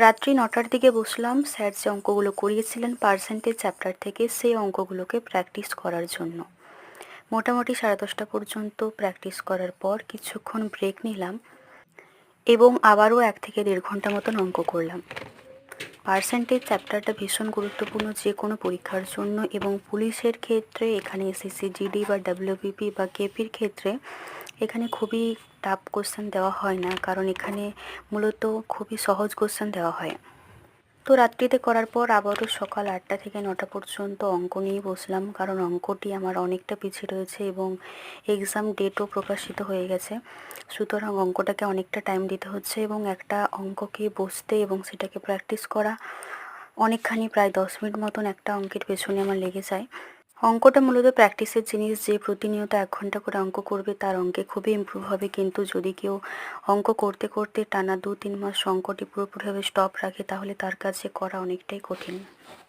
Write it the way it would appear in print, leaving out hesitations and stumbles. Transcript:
রাত্রি ৯টার দিকে বসলাম স্যার যে অঙ্কগুলো করিয়েছিলেন পার্সেন্টেজ চ্যাপ্টার থেকে সেই অঙ্কগুলোকে প্র্যাকটিস করার জন্য। মোটামুটি 10:30 পর্যন্ত প্র্যাকটিস করার পর কিছুক্ষণ ব্রেক নিলাম এবং আবারও 1 থেকে 1.5 ঘন্টা মতন অঙ্ক করলাম। পার্সেন্টেজ চ্যাপ্টারটা ভীষণ গুরুত্বপূর্ণ যে কোনো পরীক্ষার জন্য, এবং পুলিশের ক্ষেত্রে এখানে এসএসসি জিডি বা ডাব্লিউবিপি বা কেপির ক্ষেত্রে এখানে খুবই টাফ কোশ্চেন দেওয়া হয় না, কারণ এখানে মূলত খুবই সহজ কোশ্চেন দেওয়া হয়। তো রাত্রিতে করার পর আবারও সকাল 8টা থেকে 9টা পর্যন্ত অঙ্ক নিয়ে বসলাম, কারণ অঙ্কটি আমার অনেকটা পিছিয়ে রয়েছে এবং এক্সাম ডেটও প্রকাশিত হয়ে গেছে। সুতরাং অঙ্কটাকে অনেকটা টাইম দিতে হচ্ছে এবং একটা অঙ্ককে বসতে এবং সেটাকে প্র্যাকটিস করা অনেকখানি, প্রায় 10 মিনিট মতন একটা অঙ্কের পেছনে আমার লেগে যায়। অঙ্কটা মূলত প্র্যাকটিসের জিনিস, যে প্রতিনিয়ত 1 ঘন্টা করে অঙ্ক করবে তার অঙ্কে খুবই ইমপ্রুভ হবে, কিন্তু যদি কেউ অঙ্ক করতে করতে টানা 2-3 মাস অঙ্কটি পুরোপুরিভাবে স্টপ রাখে তাহলে তার কাছে করা অনেকটাই কঠিন।